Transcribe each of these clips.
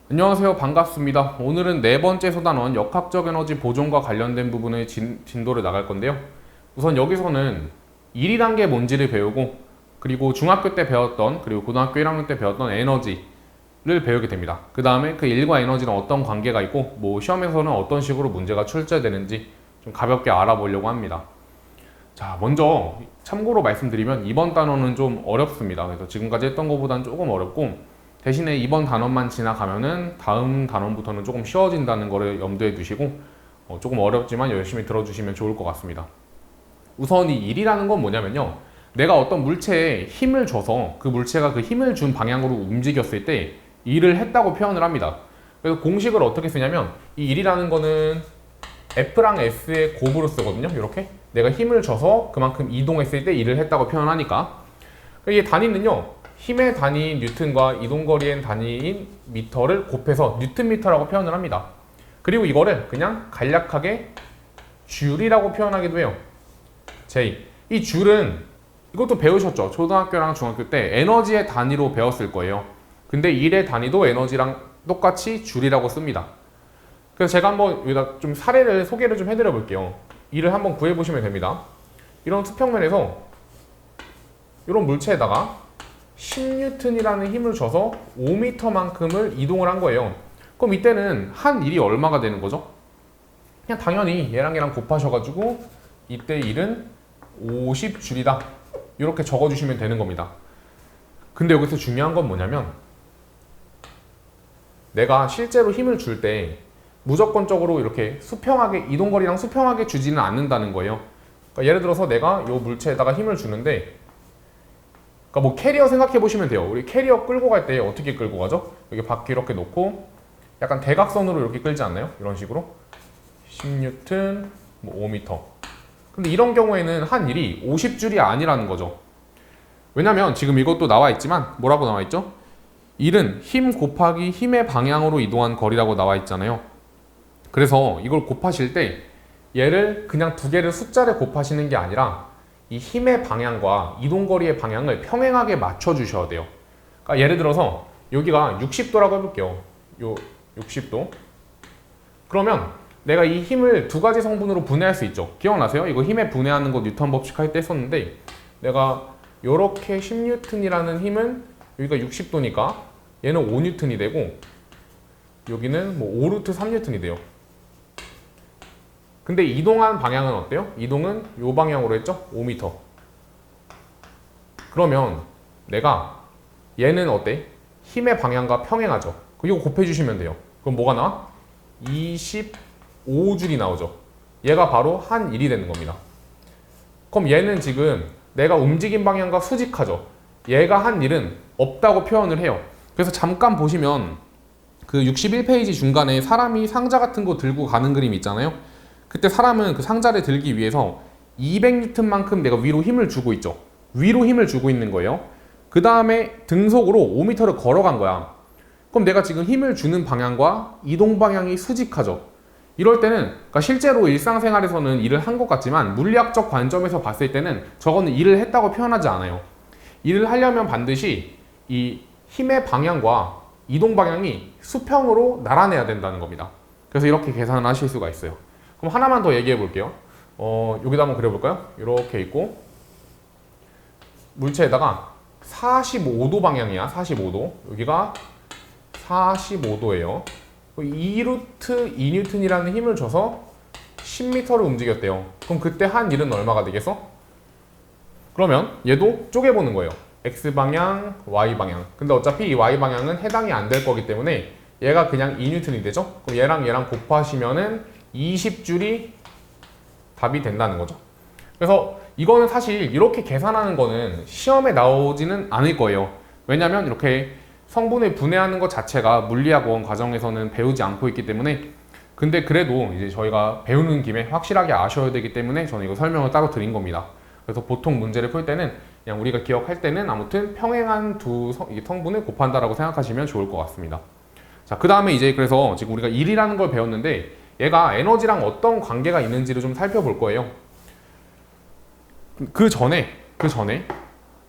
안녕하세요. 반갑습니다. 오늘은 네 번째 소단원 역학적 에너지 보존과 관련된 부분의 진도를 나갈 건데요. 우선 여기서는 1, 2단계 뭔지를 배우고 그리고 중학교 때 배웠던 그리고 고등학교 1학년 때 배웠던 에너지를 배우게 됩니다. 그 다음에 그 1과 에너지는 어떤 관계가 있고 뭐 시험에서는 어떤 식으로 문제가 출제되는지 좀 가볍게 알아보려고 합니다. 자, 먼저 참고로 말씀드리면 이번 단원은 좀 어렵습니다. 그래서 지금까지 했던 것보다는 조금 어렵고 대신에 이번 단원만 지나가면은 다음 단원부터는 조금 쉬워진다는 거를 염두에 두시고 조금 어렵지만 열심히 들어주시면 좋을 것 같습니다. 우선 이 일이라는 건 뭐냐면요. 내가 어떤 물체에 힘을 줘서 그 물체가 그 힘을 준 방향으로 움직였을 때 일을 했다고 표현을 합니다. 그래서 공식을 어떻게 쓰냐면 이 일이라는 거는 F랑 S의 곱으로 쓰거든요. 이렇게 내가 힘을 줘서 그만큼 이동했을 때 일을 했다고 표현하니까 이 단위는요. 힘의 단위인 뉴턴과 이동거리의 단위인 미터를 곱해서 뉴턴미터라고 표현을 합니다. 그리고 이거를 그냥 간략하게 줄이라고 표현하기도 해요. J. 이 줄은 이것도 배우셨죠? 초등학교랑 중학교 때 에너지의 단위로 배웠을 거예요. 근데 일의 단위도 에너지랑 똑같이 줄이라고 씁니다. 그래서 제가 한번 여기다 좀 사례를 소개를 좀 해드려 볼게요. 일을 한번 구해보시면 됩니다. 이런 수평면에서 이런 물체에다가 10N이라는 힘을 줘서 5m만큼을 이동을 한 거예요. 그럼 이때는 한 일이 얼마가 되는 거죠? 그냥 당연히 얘랑 곱하셔가지고 이때 일은 50줄이다. 이렇게 적어주시면 되는 겁니다. 근데 여기서 중요한 건 뭐냐면 내가 실제로 힘을 줄 때 무조건적으로 이렇게 수평하게 이동거리랑 수평하게 주지는 않는다는 거예요. 그러니까 예를 들어서 내가 이 물체에다가 힘을 주는데 그러니까 뭐 캐리어 생각해 보시면 돼요. 우리 캐리어 끌고 갈 때 어떻게 끌고 가죠? 여기 바퀴 이렇게 놓고 약간 대각선으로 이렇게 끌지 않나요? 이런 식으로 10N, 뭐 5m. 근데 이런 경우에는 한 일이 50줄이 아니라는 거죠. 왜냐면 지금 이것도 나와 있지만 뭐라고 나와 있죠? 일은 힘 곱하기 힘의 방향으로 이동한 거리라고 나와 있잖아요. 그래서 이걸 곱하실 때 얘를 그냥 두 개를 숫자를 곱하시는 게 아니라 이 힘의 방향과 이동거리의 방향을 평행하게 맞춰주셔야 돼요. 그러니까 예를 들어서 여기가 60도라고 해볼게요. 요 60도. 그러면 내가 이 힘을 두 가지 성분으로 분해할 수 있죠. 기억나세요? 이거 힘에 분해하는 거 뉴턴 법칙 할 때 썼는데 내가 이렇게 10N이라는 힘은 여기가 60도니까 얘는 5N이 되고 여기는 뭐 5루트 3N이 돼요. 근데 이동한 방향은 어때요? 이동은 이 방향으로 했죠? 5m. 그러면 내가 얘는 어때? 힘의 방향과 평행하죠? 이거 곱해주시면 돼요. 그럼 뭐가 나와? 25줄이 나오죠. 얘가 바로 한 일이 되는 겁니다. 그럼 얘는 지금 내가 움직인 방향과 수직하죠. 얘가 한 일은 없다고 표현을 해요. 그래서 잠깐 보시면 그 61페이지 중간에 사람이 상자 같은 거 들고 가는 그림 있잖아요. 그때 사람은 그 상자를 들기 위해서 200N만큼 내가 위로 힘을 주고 있죠. 위로 힘을 주고 있는 거예요. 그 다음에 등속으로 5m를 걸어간 거야. 그럼 내가 지금 힘을 주는 방향과 이동 방향이 수직하죠. 이럴 때는 그러니까 실제로 일상생활에서는 일을 한 것 같지만 물리학적 관점에서 봤을 때는 저거는 일을 했다고 표현하지 않아요. 일을 하려면 반드시 이 힘의 방향과 이동 방향이 수평으로 나란해야 된다는 겁니다. 그래서 이렇게 계산을 하실 수가 있어요. 그럼 하나만 더 얘기해 볼게요. 여기다 한번 그려볼까요? 이렇게 있고 물체에다가 45도 방향이야. 45도. 여기가 45도예요. 2루트 2N이라는 힘을 줘서 10m를 움직였대요. 그럼 그때 한 일은 얼마가 되겠어? 그러면 얘도 쪼개보는 거예요. X방향, Y방향. 근데 어차피 이 Y방향은 해당이 안 될 거기 때문에 얘가 그냥 2N이 되죠? 그럼 얘랑 곱하시면은 20줄이 답이 된다는 거죠. 그래서 이거는 사실 이렇게 계산하는 거는 시험에 나오지는 않을 거예요. 왜냐면 이렇게 성분을 분해하는 것 자체가 물리학원 과정에서는 배우지 않고 있기 때문에 근데 그래도 이제 저희가 배우는 김에 확실하게 아셔야 되기 때문에 저는 이거 설명을 따로 드린 겁니다. 그래서 보통 문제를 풀 때는 그냥 우리가 기억할 때는 아무튼 평행한 두 성분을 곱한다라고 생각하시면 좋을 것 같습니다. 자, 그 다음에 이제 그래서 지금 우리가 일이라는 걸 배웠는데 얘가 에너지랑 어떤 관계가 있는지를 좀 살펴볼 거예요. 그 전에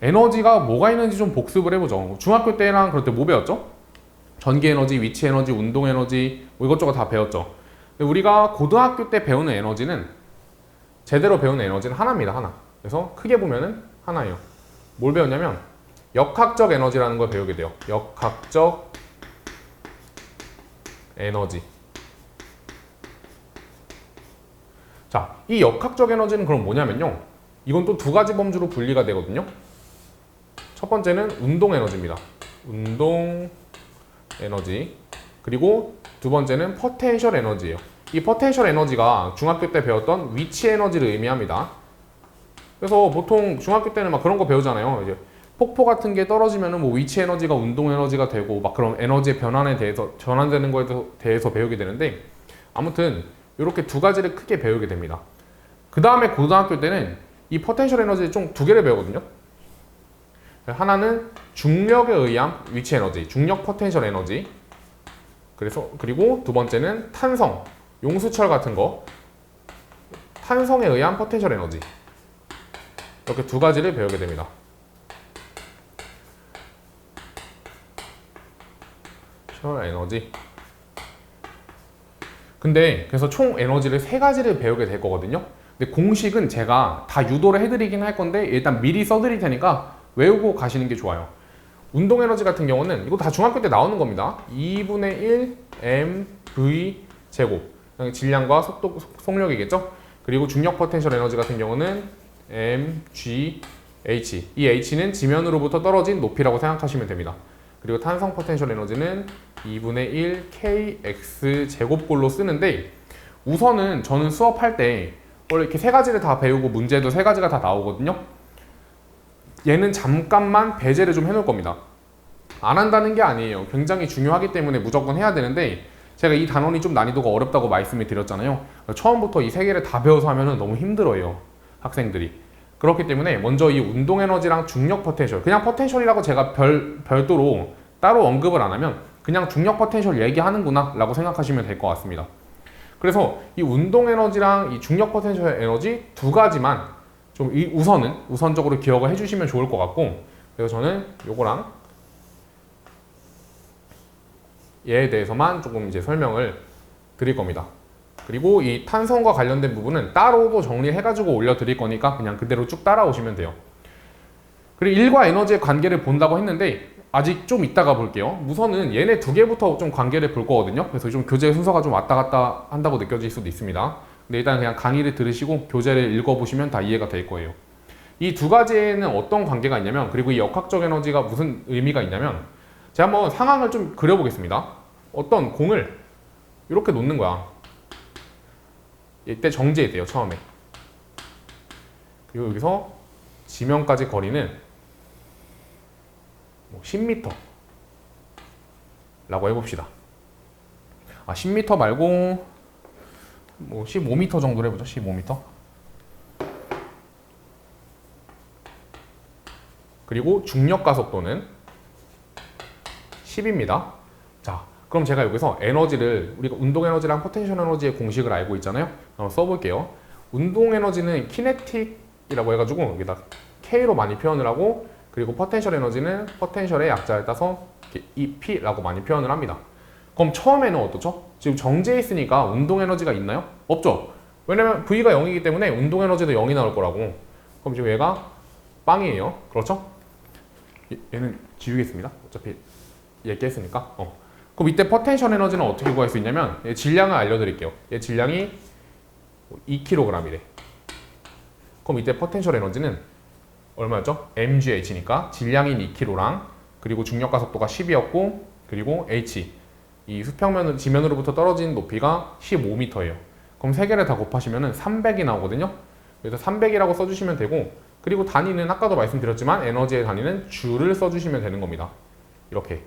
에너지가 뭐가 있는지 좀 복습을 해보죠. 중학교 때랑 그럴 때 뭐 배웠죠? 전기 에너지, 위치 에너지, 운동 에너지 뭐 이것저것 다 배웠죠. 근데 우리가 고등학교 때 배우는 에너지는 제대로 배우는 에너지는 하나입니다. 하나. 그래서 크게 보면은 하나예요. 뭘 배웠냐면 역학적 에너지라는 걸 배우게 돼요. 역학적 에너지. 자, 이 역학적 에너지는 그럼 뭐냐면요. 이건 또 두 가지 범주로 분리가 되거든요. 첫 번째는 운동 에너지입니다. 운동 에너지. 그리고 두 번째는 포텐셜 에너지예요. 이 포텐셜 에너지가 중학교 때 배웠던 위치 에너지를 의미합니다. 그래서 보통 중학교 때는 막 그런 거 배우잖아요. 이제 폭포 같은 게 떨어지면은 뭐 위치 에너지가 운동 에너지가 되고 막 그런 에너지의 변환에 대해서 전환되는 거에 대해서 배우게 되는데 아무튼 이렇게 두 가지를 크게 배우게 됩니다. 그 다음에 고등학교 때는 이 포텐셜 에너지 총 두 개를 배우거든요. 하나는 중력에 의한 위치 에너지, 중력 포텐셜 에너지. 그리고 두 번째는 탄성, 용수철 같은 거, 탄성에 의한 포텐셜 에너지. 이렇게 두 가지를 배우게 됩니다. 에너지. 근데 그래서 총 에너지를 세 가지를 배우게 될 거거든요. 근데 공식은 제가 다 유도를 해드리긴 할 건데 일단 미리 써드릴 테니까 외우고 가시는 게 좋아요. 운동 에너지 같은 경우는 이거 다 중학교 때 나오는 겁니다. 2분의 1 mv 제곱. 질량과 속도, 속력이겠죠? 그리고 중력 포텐셜 에너지 같은 경우는 mgh. 이 h는 지면으로부터 떨어진 높이라고 생각하시면 됩니다. 그리고 탄성 포텐셜 에너지는 2분의 1 kx 제곱꼴로 쓰는데 우선은 저는 수업할 때 원래 이렇게 세 가지를 다 배우고 문제도 세 가지가 다 나오거든요. 얘는 잠깐만 배제를 좀 해놓을 겁니다. 안 한다는 게 아니에요. 굉장히 중요하기 때문에 무조건 해야 되는데 제가 이 단원이 좀 난이도가 어렵다고 말씀을 드렸잖아요. 처음부터 이 세 개를 다 배워서 하면 너무 힘들어요. 학생들이. 그렇기 때문에 먼저 이 운동 에너지랑 중력 포텐셜, 그냥 포텐셜이라고 제가 별도로 따로 언급을 안 하면 그냥 중력 포텐셜 얘기하는구나 라고 생각하시면 될 것 같습니다. 그래서 이 운동 에너지랑 이 중력 포텐셜 에너지 두 가지만 좀 우선적으로 기억을 해주시면 좋을 것 같고, 그래서 저는 요거랑 얘에 대해서만 조금 이제 설명을 드릴 겁니다. 그리고 이 탄성과 관련된 부분은 따로도 정리해가지고 올려드릴 거니까 그냥 그대로 쭉 따라오시면 돼요. 그리고 일과 에너지의 관계를 본다고 했는데 아직 좀 이따가 볼게요. 우선은 얘네 두 개부터 좀 관계를 볼 거거든요. 그래서 좀 교재 순서가 좀 왔다 갔다 한다고 느껴질 수도 있습니다. 근데 일단 그냥 강의를 들으시고 교재를 읽어보시면 다 이해가 될 거예요. 이 두 가지에는 어떤 관계가 있냐면, 그리고 이 역학적 에너지가 무슨 의미가 있냐면, 제가 한번 상황을 좀 그려보겠습니다. 어떤 공을 이렇게 놓는 거야. 이때 정지해야 돼요, 처음에. 그리고 여기서 지면까지 거리는 10m 라고 해봅시다. 10m 말고 15m 정도로 해보죠. 15m. 그리고 중력 가속도는 10입니다. 자, 그럼 제가 여기서 에너지를, 우리가 운동 에너지랑 포텐셜 에너지의 공식을 알고 있잖아요. 한번 써볼게요. 운동 에너지는 키네틱이라고 해가지고 여기다 K로 많이 표현을 하고, 그리고 포텐셜 에너지는 포텐셜의 약자를 따서 EP라고 많이 표현을 합니다. 그럼 처음에는 어떻죠? 지금 정지해 있으니까 운동 에너지가 있나요? 없죠. 왜냐면 V가 0이기 때문에 운동 에너지도 0이 나올 거라고. 그럼 지금 얘가 빵이에요. 그렇죠? 얘는 지우겠습니다. 어차피 얘 깼으니까. 그럼 이때 포텐셜 에너지는 어떻게 구할 수 있냐면, 얘 질량을 알려드릴게요. 얘 질량이 2kg이래. 그럼 이때 포텐셜 에너지는 얼마였죠? mgh니까 질량인 2kg랑, 그리고 중력 가속도가 10이었고, 그리고 h, 이 수평면 지면으로부터 떨어진 높이가 15m예요. 그럼 세 개를 다 곱하시면 300이 나오거든요. 그래서 300이라고 써주시면 되고, 그리고 단위는 아까도 말씀드렸지만 에너지의 단위는 줄을 써주시면 되는 겁니다. 이렇게.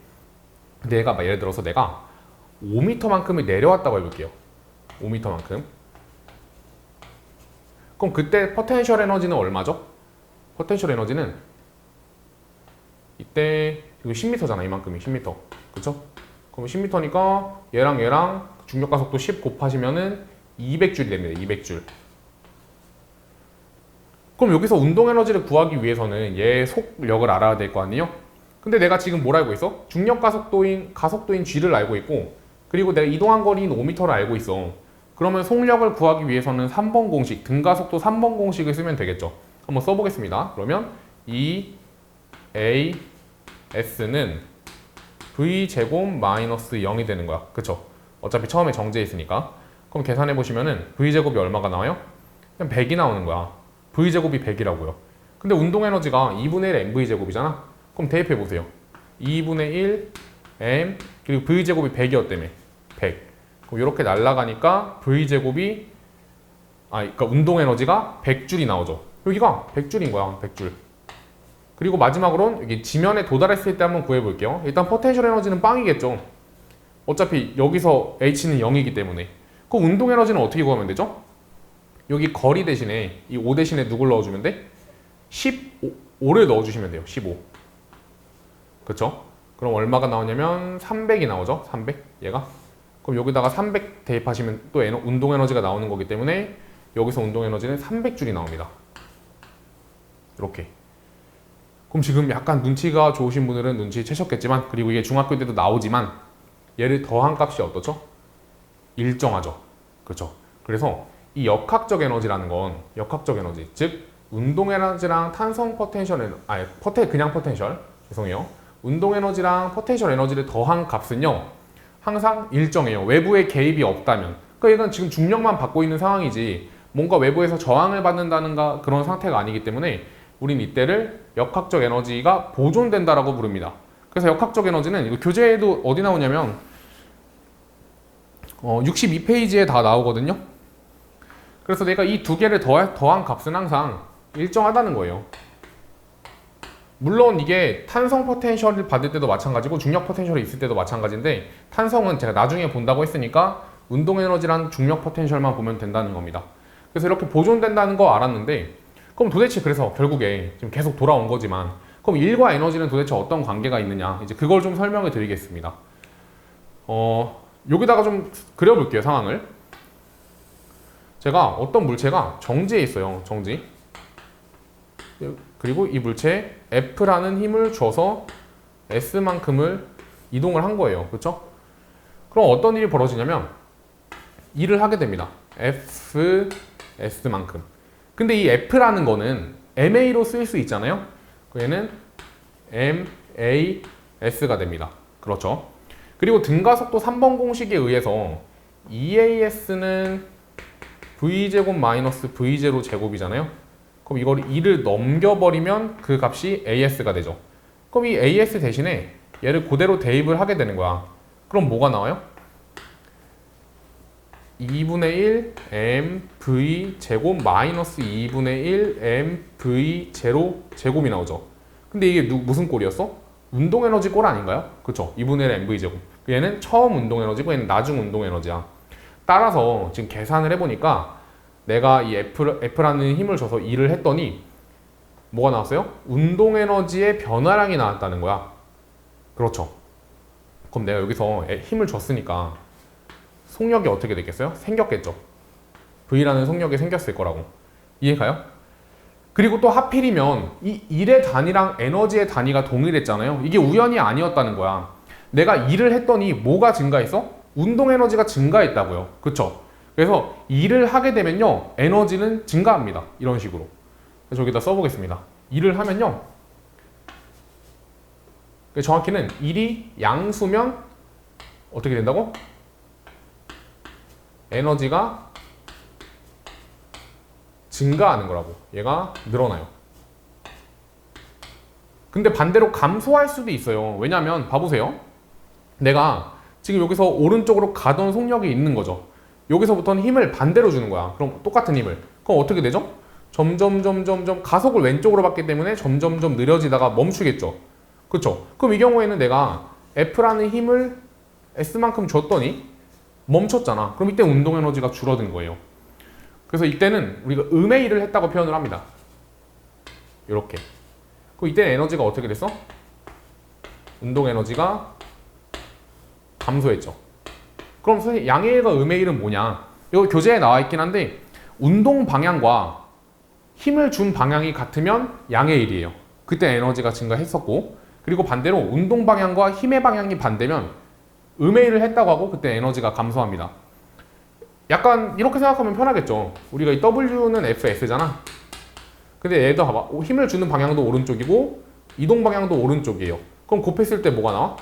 근데 얘가 예를 들어서 내가 5m만큼을 내려왔다고 해볼게요. 5m만큼. 그럼 그때 포텐셜 에너지는 얼마죠? 포텐셜 에너지는 이때 이거 10m잖아. 이만큼이 10m. 그쵸? 그럼 10m니까 얘랑 중력 가속도 10 곱하시면은 200줄이 됩니다. 200줄. 그럼 여기서 운동 에너지를 구하기 위해서는 얘의 속력을 알아야 될 거 아니에요? 근데 내가 지금 뭘 알고 있어? 중력 가속도인 g를 알고 있고, 그리고 내가 이동한 거리인 5m를 알고 있어. 그러면 속력을 구하기 위해서는 3번 공식, 등가속도 3번 공식을 쓰면 되겠죠. 한번 써보겠습니다. 그러면 EAS는 V제곱 마이너스 0이 되는 거야. 그쵸? 어차피 처음에 정제해 있으니까. 그럼 계산해 보시면은 V제곱이 얼마가 나와요? 그냥 100이 나오는 거야. V제곱이 100이라고요. 근데 운동 에너지가 2분의 1 mV제곱이잖아. 그럼 대입해 보세요. 2분의 1 m 그리고 V제곱이 100이었다며. 100. 그럼 이렇게 날아가니까 V제곱이 그러니까 운동 에너지가 100줄이 나오죠. 여기가 100줄인 거야. 100줄. 그리고 마지막으로는 여기 지면에 도달했을 때 한번 구해 볼게요. 일단 포텐셜 에너지는 빵이겠죠. 어차피 여기서 H는 0이기 때문에. 그럼 운동 에너지는 어떻게 구하면 되죠? 여기 거리 대신에 이 5 대신에 누굴 넣어주면 돼? 15를 넣어주시면 돼요. 15. 그쵸? 그럼 얼마가 나오냐면 300이 나오죠? 300 얘가. 그럼 여기다가 300 대입하시면 또 운동 에너지가 나오는 거기 때문에 여기서 운동 에너지는 300줄이 나옵니다. 이렇게. 그럼 지금 약간 눈치가 좋으신 분들은 눈치채셨겠지만, 그리고 이게 중학교 때도 나오지만 얘를 더한 값이 어떻죠? 일정하죠. 그렇죠? 그래서 이 역학적 에너지라는 건 역학적 에너지, 즉 운동 에너지랑 탄성 포텐셜 그냥 포텐셜, 죄송해요. 운동 에너지랑 포텐셜 에너지를 더한 값은요 항상 일정해요. 외부의 개입이 없다면. 그러니까 이건 지금 중력만 받고 있는 상황이지 뭔가 외부에서 저항을 받는다는가 그런 상태가 아니기 때문에 우린 이때를 역학적 에너지가 보존된다라고 부릅니다. 그래서 역학적 에너지는 이거 교재에도 어디 나오냐면 62페이지에 다 나오거든요. 그래서 내가 이 두 개를 더한 값은 항상 일정하다는 거예요. 물론 이게 탄성 포텐셜을 받을 때도 마찬가지고 중력 포텐셜이 있을 때도 마찬가지인데, 탄성은 제가 나중에 본다고 했으니까 운동 에너지란 중력 포텐셜만 보면 된다는 겁니다. 그래서 이렇게 보존된다는 거 알았는데, 그럼 도대체 그래서 결국에 지금 계속 돌아온 거지만, 그럼 일과 에너지는 도대체 어떤 관계가 있느냐, 이제 그걸 좀 설명을 드리겠습니다. 여기다가 좀 그려볼게요, 상황을. 제가 어떤 물체가 정지에 있어요. 정지. 그리고 이 물체에 F라는 힘을 줘서 S만큼을 이동을 한 거예요. 그렇죠? 그럼 어떤 일이 벌어지냐면 일을 하게 됩니다. S만큼. 근데 이 F라는 거는 MA로 쓰일 수 있잖아요. 얘는 MAS가 됩니다. 그렇죠? 그리고 등가속도 3번 공식에 의해서 EAS는 V제곱 마이너스 V0 제곱이잖아요. 그럼 이걸 2를 넘겨버리면 그 값이 AS가 되죠. 그럼 이 AS 대신에 얘를 그대로 대입을 하게 되는 거야. 그럼 뭐가 나와요? 2분의 1 mv 제곱 마이너스 2분의 1 mv 제로 제곱이 나오죠. 근데 이게 무슨 꼴이었어? 운동 에너지 꼴 아닌가요? 그쵸? 2분의 1 mv 제곱. 얘는 처음 운동 에너지고 얘는 나중 운동 에너지야. 따라서 지금 계산을 해보니까 내가 이 F라는 힘을 줘서 2를 했더니 뭐가 나왔어요? 운동 에너지의 변화량이 나왔다는 거야. 그렇죠? 그럼 내가 여기서 힘을 줬으니까 속력이 어떻게 됐겠어요? 생겼겠죠. V라는 속력이 생겼을 거라고. 이해가요? 그리고 또 하필이면 이 1의 단위랑 에너지의 단위가 동일했잖아요. 이게 우연이 아니었다는 거야. 내가 2를 했더니 뭐가 증가했어? 운동 에너지가 증가했다고요. 그쵸? 그래서 일을 하게 되면요 에너지는 증가합니다. 이런 식으로. 그래서 여기다 써보겠습니다. 일을 하면요 정확히는 일이 양수면 어떻게 된다고? 에너지가 증가하는 거라고. 얘가 늘어나요. 근데 반대로 감소할 수도 있어요. 왜냐면 봐보세요. 내가 지금 여기서 오른쪽으로 가던 속력이 있는 거죠. 여기서부터는 힘을 반대로 주는 거야. 그럼 똑같은 힘을. 그럼 어떻게 되죠? 점점 가속을 왼쪽으로 받기 때문에 점점 느려지다가 멈추겠죠. 그쵸? 그럼 이 경우에는 내가 F라는 힘을 S만큼 줬더니 멈췄잖아. 그럼 이때 운동 에너지가 줄어든 거예요. 그래서 이때는 우리가 음의 일을 했다고 표현을 합니다. 이렇게. 그럼 이때 에너지가 어떻게 됐어? 운동 에너지가 감소했죠. 그럼 선생님 양의 일과 음의 일은 뭐냐? 이거 교재에 나와 있긴 한데 운동 방향과 힘을 준 방향이 같으면 양의 일이에요. 그때 에너지가 증가했었고, 그리고 반대로 운동 방향과 힘의 방향이 반대면 음의 일을 했다고 하고 그때 에너지가 감소합니다. 약간 이렇게 생각하면 편하겠죠. 우리가 이 W는 FS잖아. 근데 얘도 봐봐. 힘을 주는 방향도 오른쪽이고 이동 방향도 오른쪽이에요. 그럼 곱했을 때 뭐가 나와?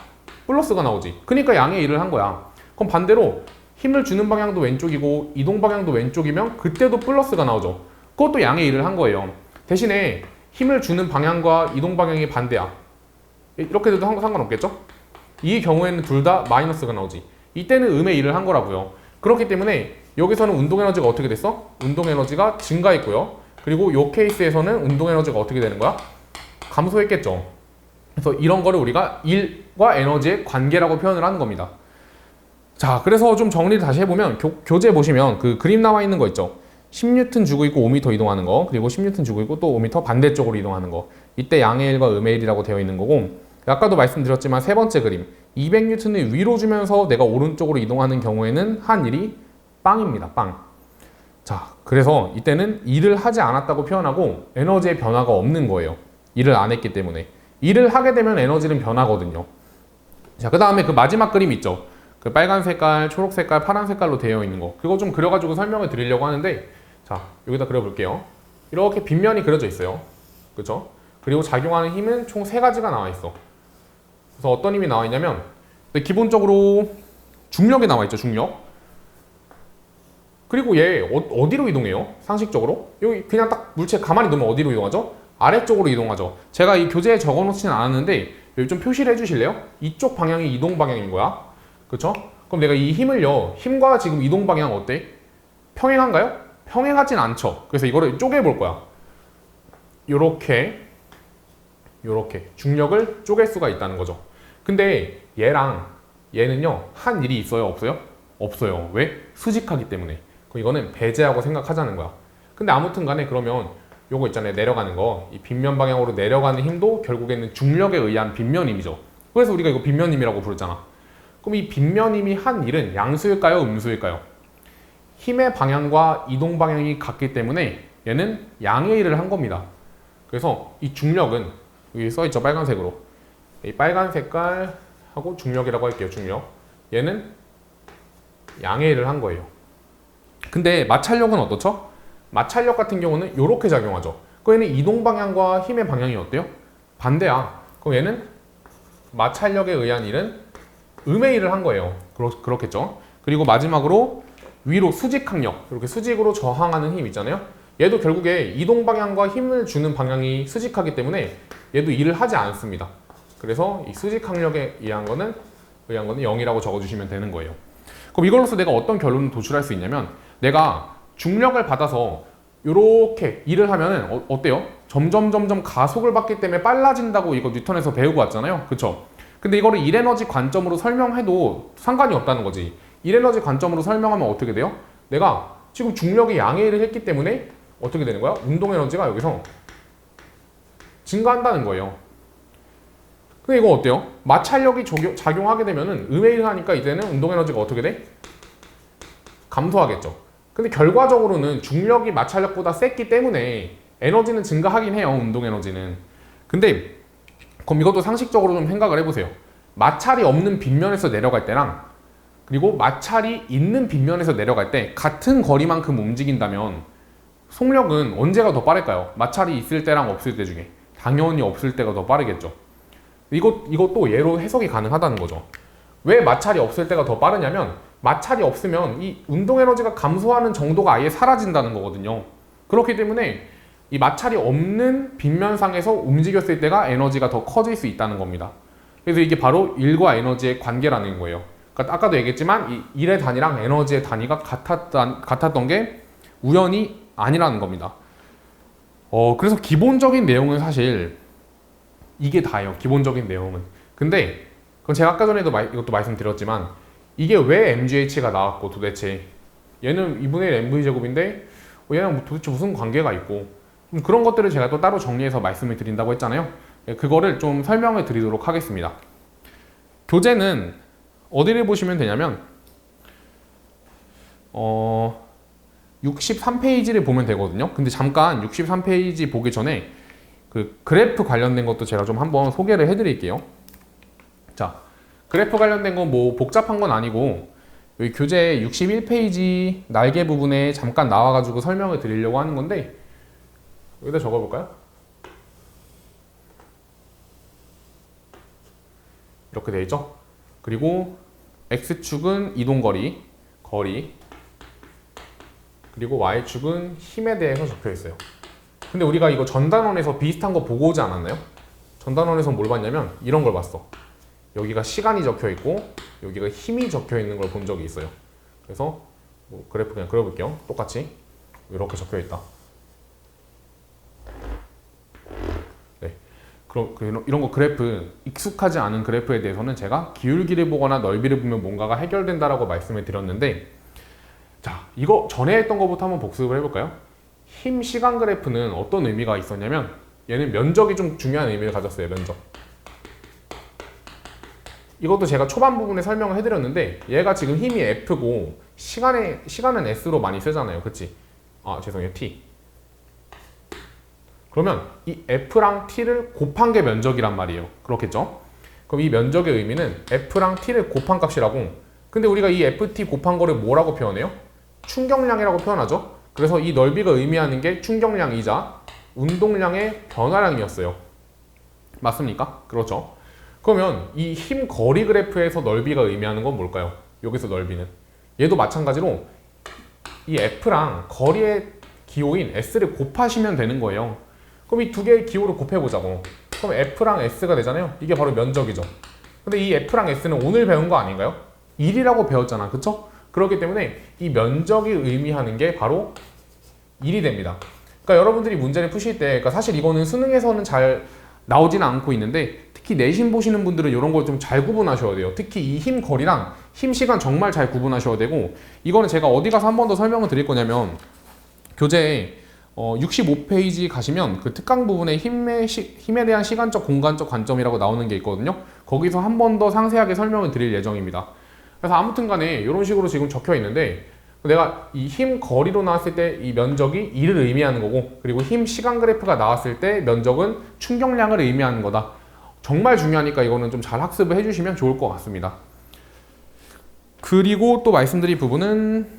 플러스가 나오지. 그러니까 양의 일을 한 거야. 그럼 반대로 힘을 주는 방향도 왼쪽이고 이동 방향도 왼쪽이면 그때도 플러스가 나오죠. 그것도 양의 일을 한 거예요. 대신에 힘을 주는 방향과 이동 방향이 반대야. 이렇게 돼도 상관없겠죠? 이 경우에는 둘 다 마이너스가 나오지. 이때는 음의 일을 한 거라고요. 그렇기 때문에 여기서는 운동 에너지가 어떻게 됐어? 운동 에너지가 증가했고요. 그리고 이 케이스에서는 운동 에너지가 어떻게 되는 거야? 감소했겠죠. 그래서 이런 거를 우리가 일과 에너지의 관계라고 표현을 하는 겁니다. 자, 그래서 좀 정리를 다시 해보면 교재 보시면 그 그림 나와 있는 거 있죠. 10N 주고 있고 5m 이동하는 거, 그리고 10N 주고 있고 또 5m 반대쪽으로 이동하는 거. 이때 양의 일과 음의 일이라고 되어 있는 거고, 아까도 말씀드렸지만 세 번째 그림 200N을 위로 주면서 내가 오른쪽으로 이동하는 경우에는 한 일이 빵입니다. 빵. 자, 그래서 이때는 일을 하지 않았다고 표현하고 에너지의 변화가 없는 거예요. 일을 안 했기 때문에. 일을 하게 되면 에너지는 변하거든요. 자, 그 다음에 그 마지막 그림 있죠. 그 빨간 색깔, 초록 색깔, 파란 색깔로 되어 있는 거. 그거 좀 그려가지고 설명을 드리려고 하는데, 자, 여기다 그려볼게요. 이렇게 빗면이 그려져 있어요. 그쵸? 그리고 작용하는 힘은 총 3가지가 나와 있어. 그래서 어떤 힘이 나와 있냐면, 기본적으로 중력이 나와 있죠, 중력. 그리고 얘 어디로 이동해요? 상식적으로? 여기 그냥 딱 물체 가만히 두면 어디로 이동하죠? 아래쪽으로 이동하죠. 제가 이 교재에 적어놓지는 않았는데 여기 좀 표시를 해주실래요? 이쪽 방향이 이동 방향인 거야. 그쵸? 그럼 내가 이 힘을요, 힘과 지금 이동 방향 어때? 평행한가요? 평행하진 않죠. 그래서 이거를 쪼개볼 거야. 요렇게 중력을 쪼갤 수가 있다는 거죠. 근데 얘랑 얘는요, 한 일이 있어요? 없어요? 없어요. 왜? 수직하기 때문에. 그럼 이거는 배제하고 생각하자는 거야. 근데 아무튼 간에 그러면 요거 있잖아요. 내려가는 거. 이 빗면 방향으로 내려가는 힘도 결국에는 중력에 의한 빗면 힘이죠. 그래서 우리가 이거 빗면 힘이라고 부르잖아. 그럼 이 빗면 힘이 한 일은 양수일까요? 음수일까요? 힘의 방향과 이동 방향이 같기 때문에 얘는 양의 일을 한 겁니다. 그래서 이 중력은 여기 써있죠. 빨간색으로. 이 빨간 색깔하고 중력이라고 할게요. 중력. 얘는 양의 일을 한 거예요. 근데 마찰력은 어떻죠? 마찰력 같은 경우는 이렇게 작용하죠. 그럼 얘는 이동 방향과 힘의 방향이 어때요? 반대야. 그럼 얘는 마찰력에 의한 일은 음의 일을 한 거예요. 그렇겠죠. 그리고 마지막으로 위로 수직항력, 이렇게 수직으로 저항하는 힘 있잖아요. 얘도 결국에 이동 방향과 힘을 주는 방향이 수직하기 때문에 얘도 일을 하지 않습니다. 그래서 이 수직항력에 의한 거는 0이라고 적어주시면 되는 거예요. 그럼 이걸로서 내가 어떤 결론을 도출할 수 있냐면, 내가 중력을 받아서 이렇게 일을 하면은 어때요? 점점 가속을 받기 때문에 빨라진다고 이거 뉴턴에서 배우고 왔잖아요. 그쵸? 근데 이거를 일에너지 관점으로 설명해도 상관이 없다는 거지. 일에너지 관점으로 설명하면 어떻게 돼요? 내가 지금 중력이 양의 일을 했기 때문에 어떻게 되는 거야? 운동 에너지가 여기서 증가한다는 거예요. 근데 이거 어때요? 마찰력이 작용하게 되면은 음의 일을 하니까 이제는 운동 에너지가 어떻게 돼? 감소하겠죠. 근데 결과적으로는 중력이 마찰력보다 셌기 때문에 에너지는 증가하긴 해요. 운동 에너지는. 근데 그럼 이것도 상식적으로 좀 생각을 해보세요. 마찰이 없는 빗면에서 내려갈 때랑 그리고 마찰이 있는 빗면에서 내려갈 때 같은 거리만큼 움직인다면 속력은 언제가 더 빠를까요? 마찰이 있을 때랑 없을 때 중에 당연히 없을 때가 더 빠르겠죠. 이것도 얘로 해석이 가능하다는 거죠. 왜 마찰이 없을 때가 더 빠르냐면, 마찰이 없으면 이 운동 에너지가 감소하는 정도가 아예 사라진다는 거거든요. 그렇기 때문에 이 마찰이 없는 빗면상에서 움직였을 때가 에너지가 더 커질 수 있다는 겁니다. 그래서 이게 바로 일과 에너지의 관계라는 거예요. 그러니까 아까도 얘기했지만 이 일의 단위랑 에너지의 단위가 같았던 게 우연이 아니라는 겁니다. 그래서 기본적인 내용은 사실 이게 다예요. 기본적인 내용은. 근데 그건 제가 아까 전에도 이것도 말씀드렸지만, 이게 왜 MGH가 나왔고 도대체 얘는 2분의 1 MV 제곱인데 얘는 도대체 무슨 관계가 있고, 그런 것들을 제가 또 따로 정리해서 말씀을 드린다고 했잖아요. 그거를 좀 설명을 드리도록 하겠습니다. 교재는 어디를 보시면 되냐면 63페이지를 보면 되거든요. 근데 잠깐 63페이지 보기 전에 그 그래프 관련된 것도 제가 좀 한번 소개를 해드릴게요. 자, 그래프 관련된 건 뭐 복잡한 건 아니고 여기 교재 61페이지 날개 부분에 잠깐 나와가지고 설명을 드리려고 하는 건데 여기다 적어볼까요? 이렇게 되어 있죠? 그리고 X축은 이동거리, 거리, 그리고 Y축은 힘에 대해서 적혀 있어요. 근데 우리가 이거 전단원에서 비슷한 거 보고 오지 않았나요? 전단원에서 뭘 봤냐면 이런 걸 봤어. 여기가 시간이 적혀 있고 여기가 힘이 적혀 있는 걸 본 적이 있어요. 그래서 뭐 그래프 그냥 그려볼게요. 똑같이 이렇게 적혀 있다. 네. 그럼 이런 거 그래프 익숙하지 않은 그래프에 대해서는 제가 기울기를 보거나 넓이를 보면 뭔가가 해결된다라고 말씀을 드렸는데, 자, 이거 전에 했던 것부터 한번 복습을 해볼까요? 힘 시간 그래프는 어떤 의미가 있었냐면 얘는 면적이 좀 중요한 의미를 가졌어요. 면적. 이것도 제가 초반 부분에 설명을 해드렸는데 얘가 지금 힘이 F고 시간은 S로 많이 쓰잖아요. 그치? 아, 죄송해요. T. 그러면 이 F랑 T를 곱한 게 면적이란 말이에요. 그렇겠죠? 그럼 이 면적의 의미는 F랑 T를 곱한 값이라고. 근데 우리가 이 FT 곱한 거를 뭐라고 표현해요? 충격량이라고 표현하죠? 그래서 이 넓이가 의미하는 게 충격량이자 운동량의 변화량이었어요. 맞습니까? 그렇죠? 그러면 이 힘 거리 그래프에서 넓이가 의미하는 건 뭘까요? 여기서 넓이는 얘도 마찬가지로 이 F랑 거리의 기호인 S를 곱하시면 되는 거예요. 그럼 이 두 개의 기호를 곱해보자고. 그럼 F랑 S가 되잖아요. 이게 바로 면적이죠. 근데 이 F랑 S는 오늘 배운 거 아닌가요? 1이라고 배웠잖아. 그쵸? 그렇기 때문에 이 면적이 의미하는 게 바로 1이 됩니다. 그러니까 여러분들이 문제를 푸실 때, 그러니까 사실 이거는 수능에서는 잘 나오지는 않고 있는데 특히 내신 보시는 분들은 이런 걸 좀 잘 구분하셔야 돼요. 특히 이 힘 거리랑 힘 시간 정말 잘 구분하셔야 되고, 이거는 제가 어디 가서 한 번 더 설명을 드릴 거냐면 교재에 65페이지 가시면 그 특강 부분에 힘에 대한 시간적 공간적 관점이라고 나오는 게 있거든요. 거기서 한 번 더 상세하게 설명을 드릴 예정입니다. 그래서 아무튼 간에 이런 식으로 지금 적혀 있는데 내가 이 힘 거리로 나왔을 때 이 면적이 1을 의미하는 거고, 그리고 힘 시간 그래프가 나왔을 때 면적은 충격량을 의미하는 거다. 정말 중요하니까 이거는 좀 잘 학습을 해주시면 좋을 것 같습니다. 그리고 또 말씀드릴 부분은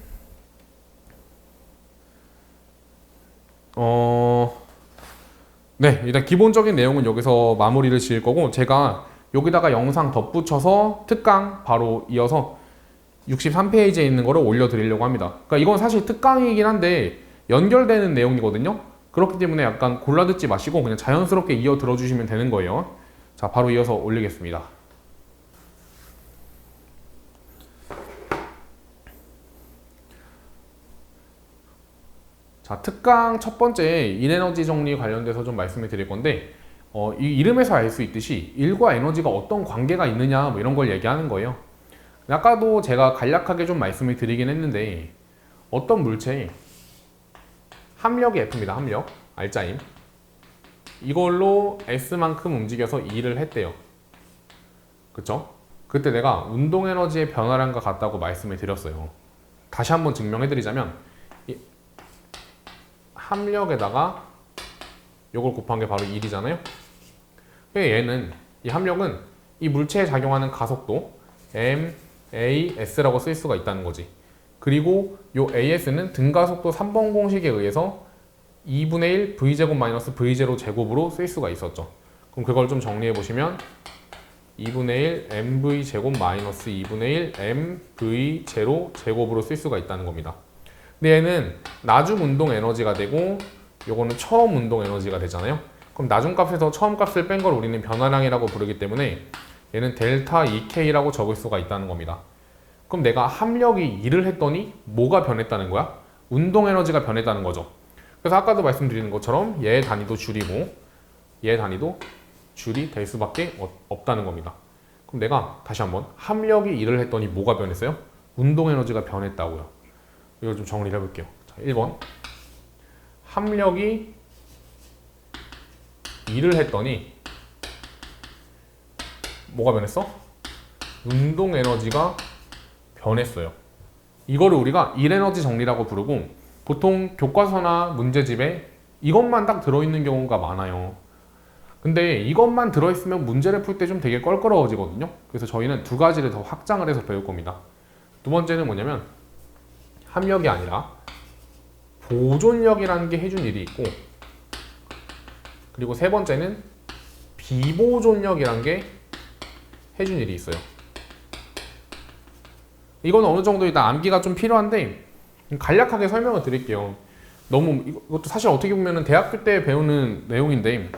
네, 일단 기본적인 내용은 여기서 마무리를 지을 거고, 제가 여기다가 영상 덧붙여서 특강 바로 이어서 63페이지에 있는 거를 올려드리려고 합니다. 그러니까 이건 사실 특강이긴 한데 연결되는 내용이거든요. 그렇기 때문에 약간 골라듣지 마시고 그냥 자연스럽게 이어 들어주시면 되는 거예요. 자, 바로 이어서 올리겠습니다. 자, 특강 첫 번째 인에너지 정리 관련돼서 좀 말씀을 드릴 건데, 이 이름에서 알 수 있듯이 일과 에너지가 어떤 관계가 있느냐 뭐 이런 걸 얘기하는 거예요. 아까도 제가 간략하게 좀 말씀을 드리긴 했는데 어떤 물체에 합력이 F입니다. 합력, 알짜임. 이걸로 S만큼 움직여서 일을 했대요. 그쵸? 그때 내가 운동 에너지의 변화량과 같다고 말씀을 드렸어요. 다시 한번 증명해 드리자면 이 합력에다가 요걸 곱한 게 바로 1이잖아요. 얘는, 이 합력은 이 물체에 작용하는 가속도 MAS라고 쓸 수가 있다는 거지. 그리고 요 AS는 등가속도 3번 공식에 의해서 2분의 1 V제곱 마이너스 V0 제곱으로 쓸 수가 있었죠. 그럼 그걸 좀 정리해 보시면 2분의 1 MV제곱 마이너스 2분의 1 MV0 제곱으로 쓸 수가 있다는 겁니다. 근데 얘는 나중 운동 에너지가 되고 요거는 처음 운동 에너지가 되잖아요. 그럼 나중 값에서 처음 값을 뺀 걸 우리는 변화량이라고 부르기 때문에 얘는 델타 2K라고 적을 수가 있다는 겁니다. 그럼 내가 합력이 1을 했더니 뭐가 변했다는 거야? 운동 에너지가 변했다는 거죠. 그래서 아까도 말씀드리는 것처럼 얘의 단위도 줄이고 얘의 단위도 줄이 될 수밖에 없다는 겁니다. 그럼 내가 다시 한번 합력이 1을 했더니 뭐가 변했어요? 운동 에너지가 변했다고요. 이걸 좀 정리를 해볼게요. 자, 1번 합력이 1을 했더니 뭐가 변했어? 운동 에너지가 변했어요. 이거를 우리가 1에너지 정리라고 부르고 보통 교과서나 문제집에 이것만 딱 들어있는 경우가 많아요. 근데 이것만 들어있으면 문제를 풀 때 좀 되게 껄끄러워지거든요. 그래서 저희는 두 가지를 더 확장을 해서 배울 겁니다. 두 번째는 뭐냐면 합력이 아니라 보존력이라는 게 해준 일이 있고, 그리고 세 번째는 비보존력이라는 게 해준 일이 있어요. 이거는 어느 정도 일단 암기가 좀 필요한데 간략하게 설명을 드릴게요. 너무 이것도 사실 어떻게 보면 대학교 때 배우는 내용인데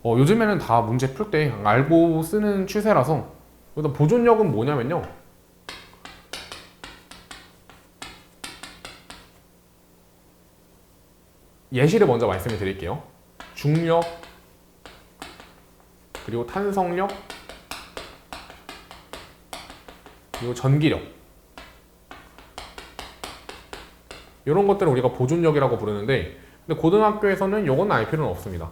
요즘에는 다 문제 풀 때 알고 쓰는 추세라서. 일단 보존력은 뭐냐면요, 예시를 먼저 말씀을 드릴게요. 중력, 그리고 탄성력, 그리고 전기력, 이런 것들을 우리가 보존력이라고 부르는데, 근데 고등학교에서는 이건 알 필요는 없습니다.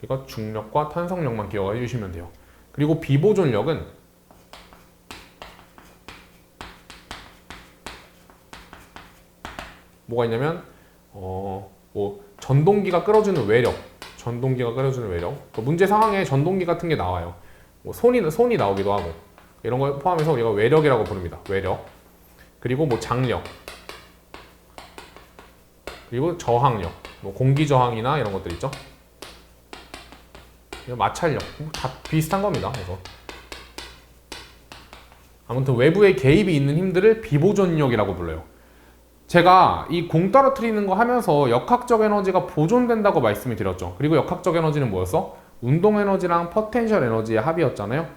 그러니까 중력과 탄성력만 기억해 주시면 돼요. 그리고 비보존력은 뭐가 있냐면 뭐 전동기가 끌어주는 외력, 전동기가 끌어주는 외력, 문제 상황에 전동기 같은 게 나와요. 뭐 손이 나오기도 하고, 이런 걸 포함해서 우리가 외력이라고 부릅니다. 외력. 그리고 뭐 장력, 그리고 저항력, 뭐 공기 저항이나 이런 것들 있죠. 마찰력, 다 비슷한 겁니다. 그래서 아무튼 외부의 개입이 있는 힘들을 비보존력이라고 불러요. 제가 이 공 떨어뜨리는 거 하면서 역학적 에너지가 보존된다고 말씀을 드렸죠. 그리고 역학적 에너지는 뭐였어? 운동 에너지랑 포텐셜 에너지의 합이었잖아요.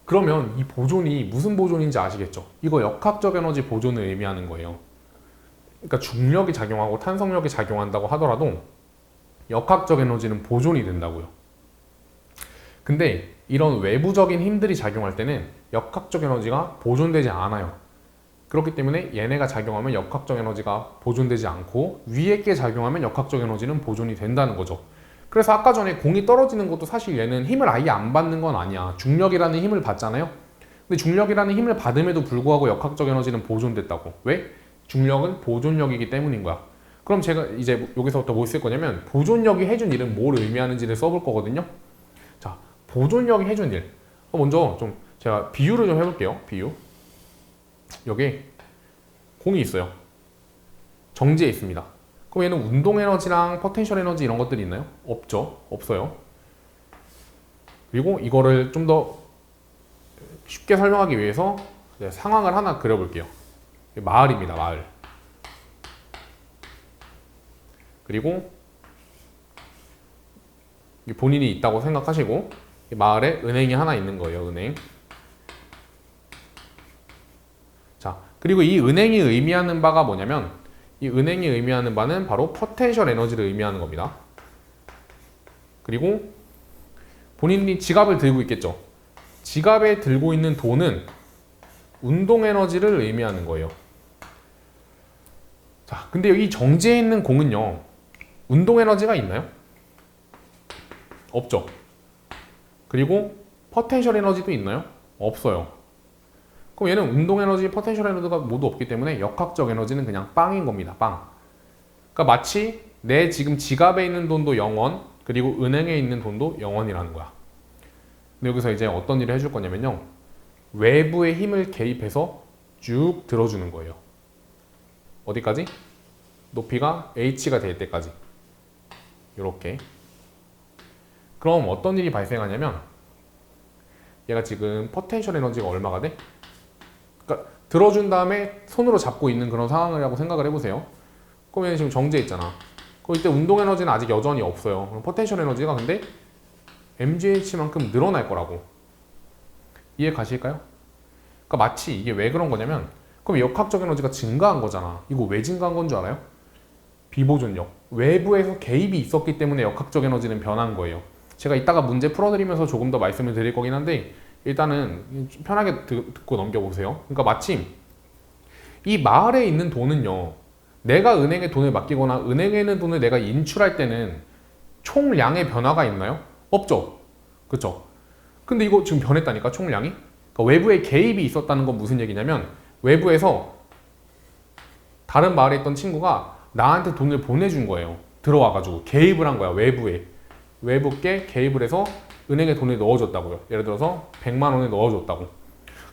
그러면 이 보존이 무슨 보존인지 아시겠죠? 이거 역학적 에너지 보존을 의미하는 거예요. 그러니까 중력이 작용하고 탄성력이 작용한다고 하더라도 역학적 에너지는 보존이 된다고요. 근데 이런 외부적인 힘들이 작용할 때는 역학적 에너지가 보존되지 않아요. 그렇기 때문에 얘네가 작용하면 역학적 에너지가 보존되지 않고 위에 게 작용하면 역학적 에너지는 보존이 된다는 거죠. 그래서 아까 전에 공이 떨어지는 것도 사실 얘는 힘을 아예 안 받는 건 아니야. 중력이라는 힘을 받잖아요. 근데 중력이라는 힘을 받음에도 불구하고 역학적 에너지는 보존됐다고. 왜? 중력은 보존력이기 때문인 거야. 그럼 제가 이제 여기서부터 뭐 쓸 거냐면 보존력이 해준 일은 뭘 의미하는지를 써볼 거거든요. 자, 보존력이 해준 일. 먼저 좀 제가 비유를 좀 해볼게요. 비유. 여기 공이 있어요. 정지해 있습니다. 그럼 얘는 운동 에너지랑 포텐셜 에너지 이런 것들이 있나요? 없죠. 없어요. 그리고 이거를 좀 더 쉽게 설명하기 위해서 상황을 하나 그려볼게요. 마을입니다. 마을. 그리고 본인이 있다고 생각하시고 마을에 은행이 하나 있는 거예요. 은행. 자, 그리고 이 은행이 의미하는 바가 뭐냐면 이 은행이 의미하는 바는 바로 포텐셜 에너지를 의미하는 겁니다. 그리고 본인이 지갑을 들고 있겠죠. 지갑에 들고 있는 돈은 운동 에너지를 의미하는 거예요. 자, 근데 여기 정지해 있는 공은요, 운동 에너지가 있나요? 없죠. 그리고 포텐셜 에너지도 있나요? 없어요. 그럼 얘는 운동 에너지, 포텐셜 에너지가 모두 없기 때문에 역학적 에너지는 그냥 빵인 겁니다. 빵. 그러니까 마치 내 지금 지갑에 있는 돈도 0원, 그리고 은행에 있는 돈도 0원이라는 거야. 근데 여기서 이제 어떤 일을 해줄 거냐면요, 외부의 힘을 개입해서 쭉 들어주는 거예요. 어디까지? 높이가 h가 될 때까지. 이렇게. 그럼 어떤 일이 발생하냐면 얘가 지금 포텐셜 에너지가 얼마가 돼? 그러니까 들어준 다음에 손으로 잡고 있는 그런 상황이라고 생각을 해보세요. 그럼 얘는 지금 정지해 있잖아. 그럼 이때 운동 에너지는 아직 여전히 없어요. 그럼 포텐셜 에너지가 근데 mgh만큼 늘어날 거라고. 이해 가실까요? 그러니까 마치 이게 왜 그런 거냐면, 그럼 역학적 에너지가 증가한 거잖아. 이거 왜 증가한 건 줄 알아요? 비보존력. 외부에서 개입이 있었기 때문에 역학적 에너지는 변한 거예요. 제가 이따가 문제 풀어드리면서 조금 더 말씀을 드릴 거긴 한데 일단은 편하게 듣고 넘겨보세요. 그러니까 마침 이 마을에 있는 돈은요, 내가 은행에 돈을 맡기거나 은행에 있는 돈을 내가 인출할 때는 총량의 변화가 있나요? 없죠. 그쵸? 근데 이거 지금 변했다니까, 총량이. 그러니까 외부에 개입이 있었다는 건 무슨 얘기냐면 외부에서 다른 마을에 있던 친구가 나한테 돈을 보내준 거예요. 들어와가지고 개입을 한 거야. 외부께 개입을 해서 은행에 돈을 넣어줬다고요. 예를 들어서 100만 원을 넣어줬다고.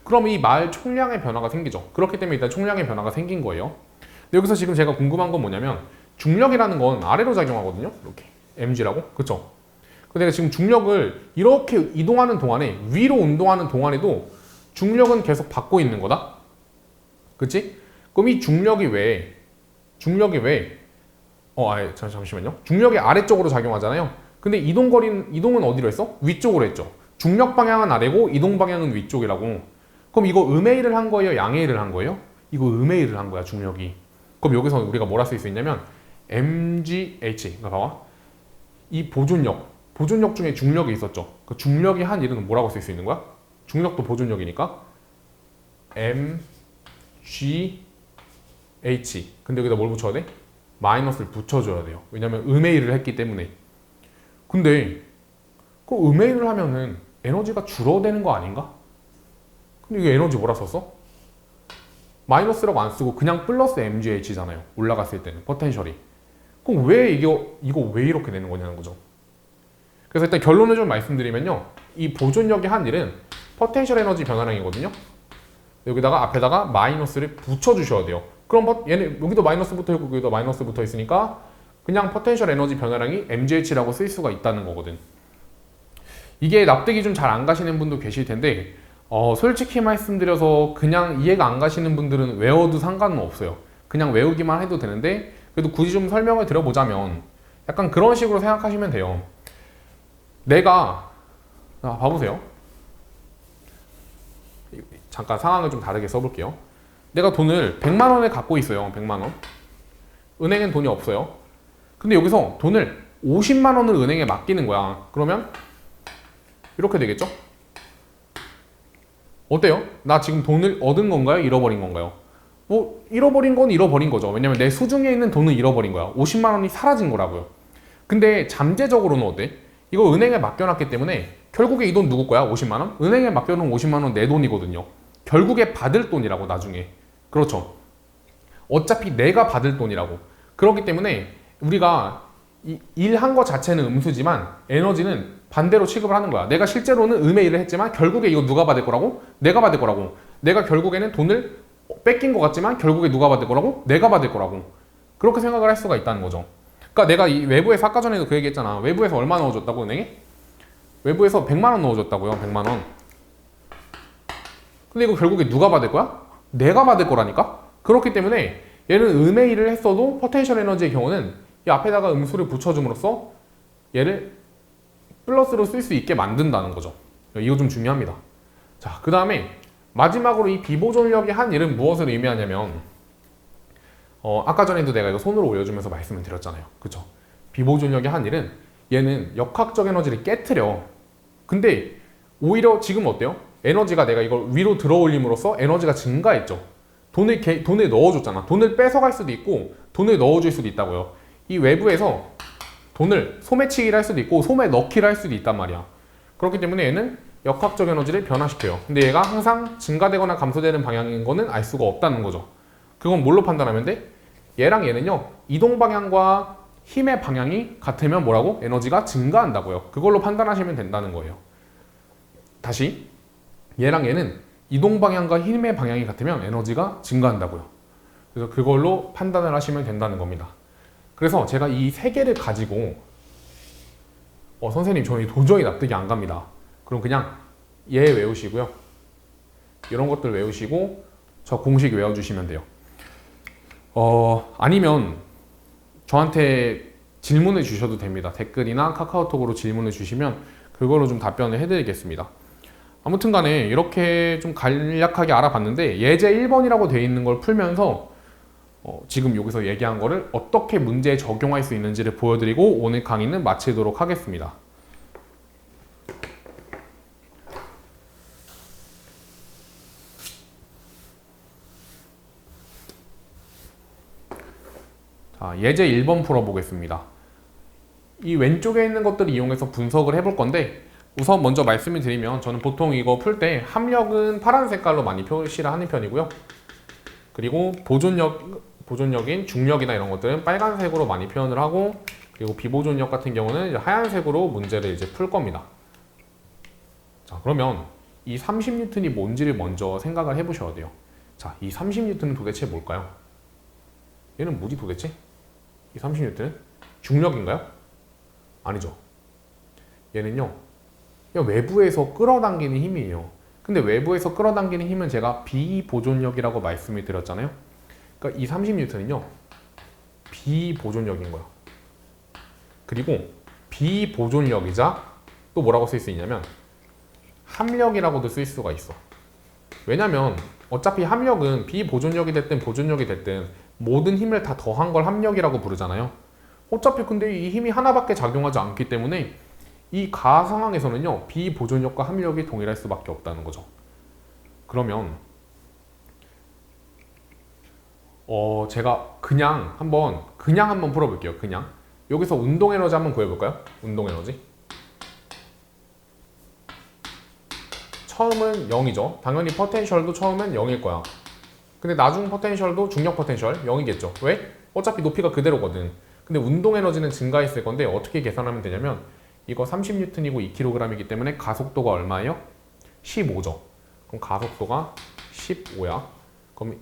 그럼 이 말 총량의 변화가 생기죠. 그렇기 때문에 일단 총량의 변화가 생긴 거예요. 근데 여기서 지금 제가 궁금한 건 뭐냐면 중력이라는 건 아래로 작용하거든요. 이렇게 mg라고. 그쵸? 근데 내가 지금 중력을 이렇게 이동하는 동안에 위로 운동하는 동안에도 중력은 계속 받고 있는 거다. 그치? 그럼 이 중력이 왜 잠시만요. 중력이 아래쪽으로 작용하잖아요. 근데 이동은 어디로 했어? 위쪽으로 했죠. 중력 방향은 아래고 이동 방향은 위쪽이라고. 그럼 이거 음의 1을 한 거예요? 양의 1을 한 거예요? 이거 음의 1을 한 거야, 중력이. 그럼 여기서 우리가 뭐라 쓸 수 있냐면 mgh. 그러니까 봐봐. 이 보존력 중에 중력이 있었죠. 그 중력이 한 일은 뭐라고 쓸 수 있는 거야? 중력도 보존력이니까 mgh. 근데 여기다 뭘 붙여야 돼? 마이너스를 붙여줘야 돼요. 왜냐면 음의 1을 했기 때문에. 근데 그 음의 1을 하면은 에너지가 줄어드는 거 아닌가? 근데 이게 에너지 뭐라 썼어? 마이너스라고 안 쓰고 그냥 플러스 mgh잖아요. 올라갔을 때는 포텐셜이. 그럼 왜 이거 왜 이렇게 되는 거냐는 거죠. 그래서 일단 결론을 좀 말씀드리면요. 이 보존력의 한 일은 포텐셜 에너지 변화량이거든요. 여기다가 앞에다가 마이너스를 붙여주셔야 돼요. 그럼 얘네 여기도 마이너스 붙어 있고 여기도 마이너스 붙어 있으니까 그냥 포텐셜 에너지 변화량이 mgh라고 쓸 수가 있다는 거거든. 이게 납득이 좀 잘 안 가시는 분도 계실 텐데 솔직히 말씀드려서 그냥 이해가 안 가시는 분들은 외워도 상관은 없어요. 그냥 외우기만 해도 되는데 그래도 굳이 좀 설명을 드려보자면 약간 그런 식으로 생각하시면 돼요. 내가 봐보세요. 잠깐 상황을 좀 다르게 써볼게요. 내가 돈을 100만 원을 갖고 있어요. 100만 원. 은행엔 돈이 없어요. 근데 여기서 돈을 50만 원을 은행에 맡기는 거야. 그러면 이렇게 되겠죠? 어때요? 나 지금 돈을 얻은 건가요? 잃어버린 건가요? 뭐 잃어버린 건 잃어버린 거죠. 왜냐면 내 수중에 있는 돈을 잃어버린 거야. 50만 원이 사라진 거라고요. 근데 잠재적으로는 어때? 이거 은행에 맡겨놨기 때문에 결국에 이 돈 누구 거야? 50만 원? 은행에 맡겨놓은 50만 원 내 돈이거든요. 결국에 받을 돈이라고 나중에. 그렇죠. 어차피 내가 받을 돈이라고. 그렇기 때문에 우리가 일한 거 자체는 음수지만 에너지는 반대로 취급을 하는 거야. 내가 실제로는 음의 일을 했지만 결국에 이거 누가 받을 거라고? 내가 받을 거라고. 내가 결국에는 돈을 뺏긴 것 같지만 결국에 누가 받을 거라고? 내가 받을 거라고. 그렇게 생각을 할 수가 있다는 거죠. 그러니까 내가 이 외부에서 아까 전에도 그 얘기했잖아. 외부에서 얼마 넣어줬다고 은행에? 외부에서 100만 원 넣어줬다고요. 100만 원. 근데 이거 결국에 누가 받을 거야? 내가 받을 거라니까? 그렇기 때문에 얘는 음의 일을 했어도 포텐셜 에너지의 경우는 이 앞에다가 음수를 붙여줌으로써 얘를 플러스로 쓸 수 있게 만든다는 거죠. 이거 좀 중요합니다. 자, 그 다음에 마지막으로 이 비보존력의 한 일은 무엇을 의미하냐면 아까 전에도 내가 이거 손으로 올려주면서 말씀을 드렸잖아요. 그쵸? 비보존력의 한 일은 얘는 역학적 에너지를 깨트려. 근데 오히려 지금 어때요? 에너지가 내가 이걸 위로 들어 올림으로써 에너지가 증가했죠. 돈을 넣어줬잖아. 돈을 뺏어갈 수도 있고 돈을 넣어줄 수도 있다고요. 이 외부에서 돈을 소매치기를 할 수도 있고 소매 넣기를 할 수도 있단 말이야. 그렇기 때문에 얘는 역학적 에너지를 변화시켜요. 근데 얘가 항상 증가되거나 감소되는 방향인 거는 알 수가 없다는 거죠. 그건 뭘로 판단하면 돼? 얘랑 얘는요, 이동 방향과 힘의 방향이 같으면 뭐라고? 에너지가 증가한다고요. 그걸로 판단하시면 된다는 거예요. 다시, 얘랑 얘는 이동 방향과 힘의 방향이 같으면 에너지가 증가한다고요. 그래서 그걸로 판단을 하시면 된다는 겁니다. 그래서 제가 이 세 개를 가지고 선생님 저는 도저히 납득이 안 갑니다. 그럼 그냥 얘 외우시고요. 이런 것들 외우시고 저 공식 외워주시면 돼요. 아니면 저한테 질문을 주셔도 됩니다. 댓글이나 카카오톡으로 질문을 주시면 그걸로 좀 답변을 해드리겠습니다. 아무튼 간에 이렇게 좀 간략하게 알아봤는데 예제 1번이라고 되어 있는 걸 풀면서 지금 여기서 얘기한 거를 어떻게 문제에 적용할 수 있는지를 보여드리고 오늘 강의는 마치도록 하겠습니다. 자, 예제 1번 풀어보겠습니다. 이 왼쪽에 있는 것들을 이용해서 분석을 해볼 건데 우선 먼저 말씀을 드리면 저는 보통 이거 풀 때 합력은 파란 색깔로 많이 표시를 하는 편이고요. 그리고 보존력인 중력이나 이런 것들은 빨간색으로 많이 표현을 하고 그리고 비보존력 같은 경우는 이제 하얀색으로 문제를 이제 풀 겁니다. 자, 그러면 이 30N이 뭔지를 먼저 생각을 해보셔야 돼요. 자, 이 30N은 도대체 뭘까요? 얘는 뭐지 도대체? 이 30N은 중력인가요? 아니죠. 얘는요, 그냥 외부에서 끌어당기는 힘이에요. 근데 외부에서 끌어당기는 힘은 제가 비보존력이라고 말씀을 드렸잖아요. 그러니까 이 30N은요, 비보존력인 거예요. 그리고 비보존력이자 또 뭐라고 쓸 수 있냐면 합력이라고도 쓸 수가 있어. 왜냐면 어차피 합력은 비보존력이 됐든 보존력이 됐든 모든 힘을 다 더한 걸 합력이라고 부르잖아요. 어차피 근데 이 힘이 하나밖에 작용하지 않기 때문에 이 가하 상황에서는요, 비보존력과 합력이 동일할 수밖에 없다는 거죠. 그러면 제가 그냥 한번 풀어볼게요. 그냥 여기서 운동 에너지 한번 구해볼까요? 운동 에너지. 처음은 0이죠. 당연히 포텐셜도 처음은 0일 거야. 근데 나중 포텐셜도 중력 포텐셜 0이겠죠. 왜? 어차피 높이가 그대로거든. 근데 운동 에너지는 증가했을 건데 어떻게 계산하면 되냐면 이거 30N이고 2kg이기 때문에 가속도가 얼마예요? 15죠. 그럼 가속도가 15야. 그럼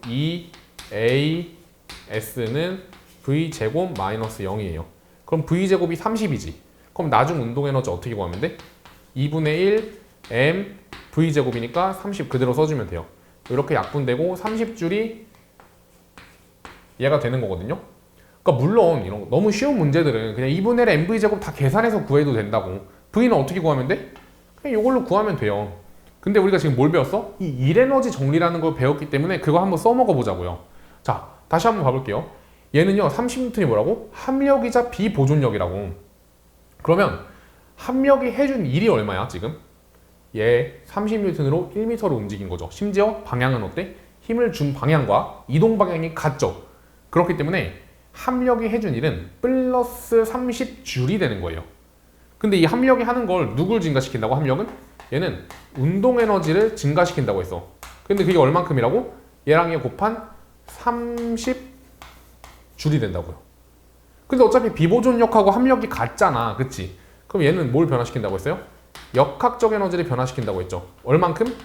EAS는 V제곱 마이너스 0이에요. 그럼 V제곱이 30이지. 그럼 나중 운동 에너지 어떻게 구하면 돼? 2분의 1 M V제곱이니까 30 그대로 써주면 돼요. 이렇게 약분되고 30줄이 얘가 되는 거거든요. 그러니까 물론 이런 너무 쉬운 문제들은 그냥 2분의 1 MV제곱 다 계산해서 구해도 된다고. V는 어떻게 구하면 돼? 그냥 이걸로 구하면 돼요. 근데 우리가 지금 뭘 배웠어? 이 일에너지 정리라는 걸 배웠기 때문에 그거 한번 써먹어 보자고요. 자, 다시 한번 봐볼게요. 얘는요, 30N이 뭐라고? 합력이자 비보존력이라고. 그러면 합력이 해준 일이 얼마야 지금? 얘 30N으로 1m로 움직인 거죠. 심지어 방향은 어때? 힘을 준 방향과 이동 방향이 같죠. 그렇기 때문에 합력이 해준 일은 플러스 30줄이 되는 거예요. 근데 이 합력이 하는 걸 누굴 증가시킨다고? 합력은? 얘는 운동 에너지를 증가시킨다고 했어. 근데 그게 얼만큼이라고? 얘랑 얘 곱한 30줄이 된다고요. 근데 어차피 비보존력하고 합력이 같잖아. 그치? 그럼 얘는 뭘 변화시킨다고 했어요? 역학적 에너지를 변화시킨다고 했죠. 얼만큼?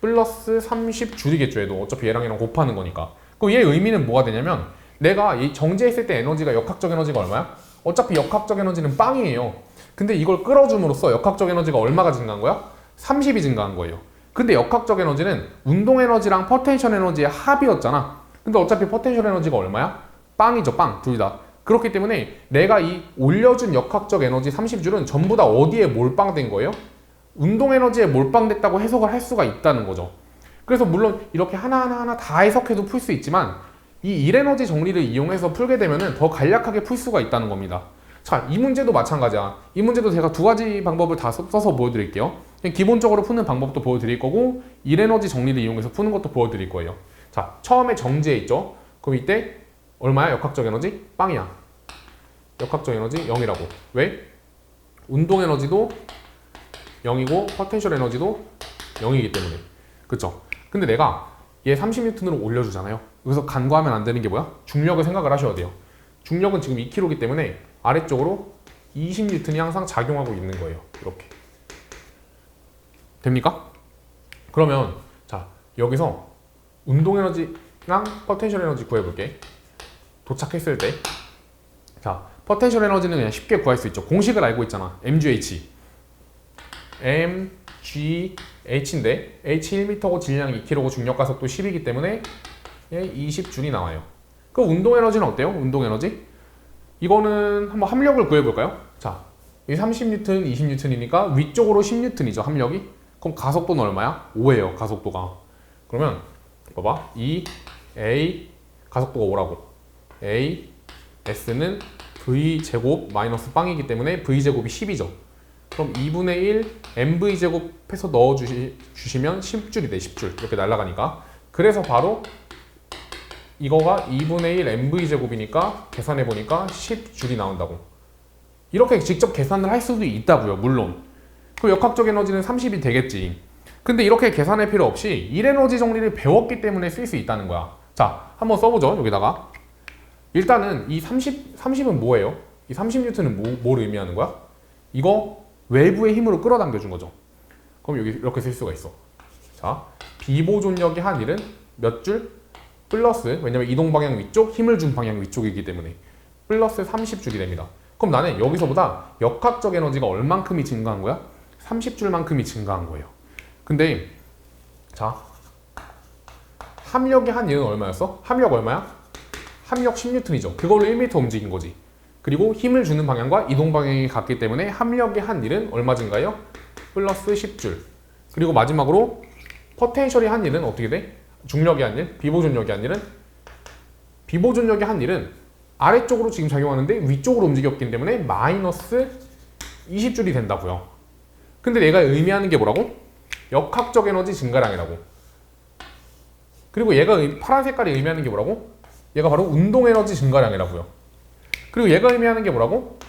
플러스 30줄이겠죠. 얘도 어차피 얘랑 얘랑 곱하는 거니까. 그럼 얘의 의미는 뭐가 되냐면 내가 이 정제했을 때 에너지가 역학적 에너지가 얼마야? 어차피 역학적 에너지는 빵이에요. 근데 이걸 끌어줌으로써 역학적 에너지가 얼마가 증가한 거야? 30이 증가한 거예요. 근데 역학적 에너지는 운동 에너지랑 포텐셜 에너지의 합이었잖아. 근데 어차피 포텐셜 에너지가 얼마야? 빵이죠. 빵. 둘 다. 그렇기 때문에 내가 이 올려준 역학적 에너지 30줄은 전부 다 어디에 몰빵된 거예요? 운동 에너지에 몰빵됐다고 해석을 할 수가 있다는 거죠. 그래서 물론 이렇게 하나하나 다 해석해도 풀 수 있지만 이 일에너지 정리를 이용해서 풀게 되면 더 간략하게 풀 수가 있다는 겁니다. 자, 이 문제도 마찬가지야. 이 문제도 제가 두 가지 방법을 다 써서 보여드릴게요. 기본적으로 푸는 방법도 보여드릴 거고 일에너지 정리를 이용해서 푸는 것도 보여드릴 거예요. 자, 처음에 정지해 있죠. 그럼 이때 얼마야? 역학적 에너지? 빵이야. 역학적 에너지 0이라고. 왜? 운동 에너지도 0이고 포텐셜 에너지도 0이기 때문에. 그쵸? 근데 내가 얘 30N으로 올려주잖아요. 여기서 간과하면 안 되는 게 뭐야? 중력을 생각을 하셔야 돼요. 중력은 지금 2kg이기 때문에 아래쪽으로 20N이 항상 작용하고 있는 거예요. 이렇게. 됩니까? 그러면 자, 여기서 운동 에너지랑 포텐셜 에너지 구해볼게. 도착했을 때 자, 포텐셜 에너지는 그냥 쉽게 구할 수 있죠. 공식을 알고 있잖아. mgh mgh인데 h 1m고 질량 2kg고 중력 가속도 10이기 때문에 20줄이 나와요. 그 운동 에너지는 어때요? 운동 에너지? 이거는 한번 합력을 구해볼까요? 자, 이 30N, 20N이니까 위쪽으로 10N이죠. 합력이. 그럼 가속도는 얼마야? 5예요. 가속도가. 그러면 봐봐. 이 A 가속도가 5라고. A S는 V제곱 마이너스 빵이기 때문에 V제곱이 10이죠. 그럼 2분의 1 MV제곱해서 넣어주시면 10줄이 돼. 10줄. 이렇게 날아가니까. 그래서 바로 이거가 2분의 1 MV제곱이니까 계산해보니까 10줄이 나온다고. 이렇게 직접 계산을 할 수도 있다고요. 물론. 그럼 역학적 에너지는 30이 되겠지. 근데 이렇게 계산할 필요 없이 일에너지 정리를 배웠기 때문에 쓸 수 있다는 거야. 자, 한번 써보죠. 여기다가. 일단은 이 30은 뭐예요? 이 30N은 뭘 의미하는 거야? 이거 외부의 힘으로 끌어당겨 준 거죠. 그럼 여기 이렇게 쓸 수가 있어. 자, 비보존력이 한 일은 몇 줄? 플러스, 왜냐면 이동 방향 위쪽, 힘을 준 방향 위쪽이기 때문에 플러스 30줄이 됩니다. 그럼 나는 여기서보다 역학적 에너지가 얼만큼이 증가한 거야? 30줄만큼이 증가한 거예요. 근데 자, 합력이 한 일은 얼마였어? 합력 얼마야? 합력 10N이죠. 그걸로 1m 움직인 거지. 그리고 힘을 주는 방향과 이동 방향이 같기 때문에 합력이 한 일은 얼마 증가해요? 플러스 10줄. 그리고 마지막으로 포텐셜이 한 일은 어떻게 돼? 중력이 한 일, 비보존력이 한 일은? 비보존력이 한 일은 아래쪽으로 지금 작용하는데 위쪽으로 움직였기 때문에 마이너스 20줄이 된다고요. 근데 내가 의미하는 게 뭐라고? 역학적 에너지 증가량이라고. 그리고 얘가 파란 색깔이 의미하는 게 뭐라고? 얘가 바로 운동 에너지 증가량이라고요. 그리고 얘가 의미하는 게 뭐라고?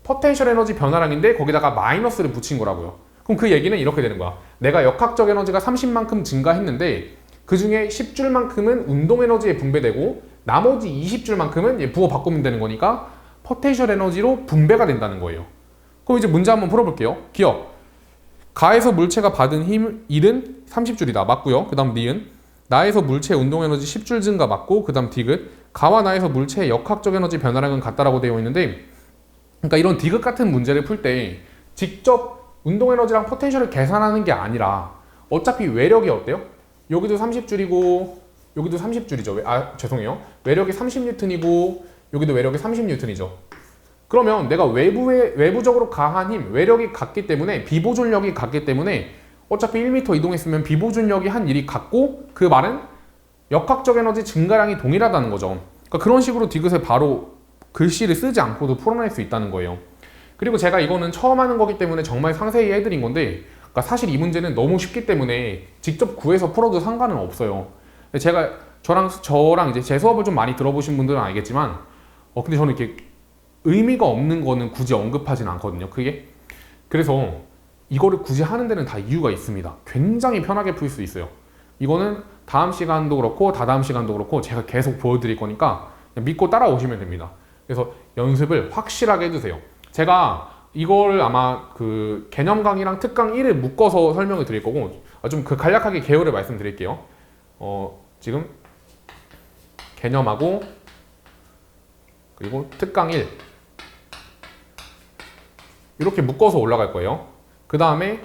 포텐셜 에너지 변화량인데 거기다가 마이너스를 붙인 거라고요. 그럼 그 얘기는 이렇게 되는 거야. 내가 역학적 에너지가 30만큼 증가했는데 그 중에 10줄만큼은 운동 에너지에 분배되고 나머지 20줄만큼은 부호 바꾸면 되는 거니까 포텐셜 에너지로 분배가 된다는 거예요. 그럼 이제 문제 한번 풀어볼게요. 기억. 가에서 물체가 받은 힘 1은 30줄이다. 맞고요. 그 다음 니은. 나에서 물체의 운동 에너지 10줄 증가 맞고 그 다음 디귿. 가와 나에서 물체의 역학적 에너지 변화량은 같다라고 되어 있는데, 그러니까 이런 디귿 같은 문제를 풀 때 직접 운동 에너지랑 포텐셜을 계산하는 게 아니라 어차피 외력이 어때요? 여기도 30줄이고 여기도 30줄이죠. 죄송해요. 외력이 30N이고 여기도 외력이 30N이죠. 그러면 내가 외부적으로 가한 힘, 외력이 같기 때문에 비보존력이 같기 때문에 어차피 1m 이동했으면 비보존력이 한 일이 같고 그 말은 역학적 에너지 증가량이 동일하다는 거죠. 그러니까 그런 식으로 디귿을 바로 글씨를 쓰지 않고도 풀어낼 수 있다는 거예요. 그리고 제가 이거는 처음 하는 거기 때문에 정말 상세히 해드린 건데, 그러니까 사실 이 문제는 너무 쉽기 때문에 직접 구해서 풀어도 상관은 없어요. 제가 저랑 이제 제 수업을 좀 많이 들어보신 분들은 알겠지만, 근데 저는 이렇게 의미가 없는 거는 굳이 언급하진 않거든요. 그게. 그래서 이거를 굳이 하는 데는 다 이유가 있습니다. 굉장히 편하게 풀 수 있어요. 이거는 다음 시간도 그렇고 다다음 시간도 그렇고 제가 계속 보여드릴 거니까 그냥 믿고 따라오시면 됩니다. 그래서 연습을 확실하게 해주세요. 제가 이걸 아마 그 개념 강의랑 특강 1을 묶어서 설명을 드릴 거고, 좀 그 간략하게 개요를 말씀드릴게요. 지금 개념하고 그리고 특강 1 이렇게 묶어서 올라갈 거예요. 그 다음에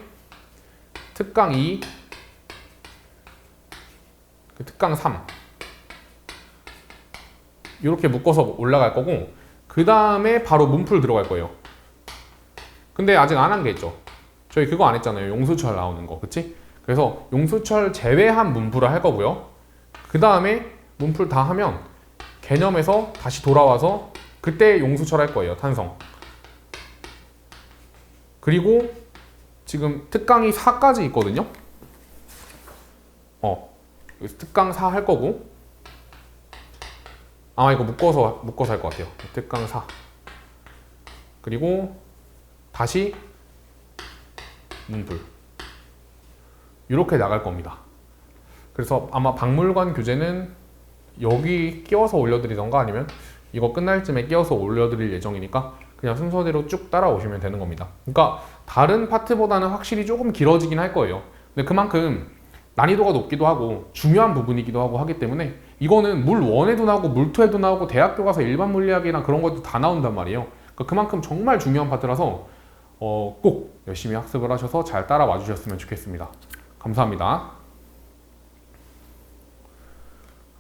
특강 2, 특강 3 이렇게 묶어서 올라갈 거고, 그 다음에 바로 문풀 들어갈 거예요. 근데 아직 안 한 게 있죠. 저희 그거 안 했잖아요. 용수철 나오는 거, 그치? 그래서 용수철 제외한 문풀을 할 거고요. 그 다음에 문풀 다 하면 개념에서 다시 돌아와서 그때 용수철 할 거예요. 탄성. 그리고 지금 특강이 4까지 있거든요. 특강 4 할 거고, 아마 이거 묶어서 할 것 같아요. 특강 4. 그리고 다시 문풀. 이렇게 나갈 겁니다. 그래서 아마 박물관 교재는 여기 끼워서 올려드리던가 아니면 이거 끝날 쯤에 끼워서 올려드릴 예정이니까 그냥 순서대로 쭉 따라오시면 되는 겁니다. 그러니까 다른 파트보다는 확실히 조금 길어지긴 할 거예요. 근데 그만큼 난이도가 높기도 하고 중요한 부분이기도 하고 하기 때문에 이거는 물 1에도 나오고 물 2에도 나오고 대학교 가서 일반 물리학이나 그런 것도 다 나온단 말이에요. 그러니까 그만큼 정말 중요한 파트라서 꼭 열심히 학습을 하셔서 잘 따라와 주셨으면 좋겠습니다. 감사합니다.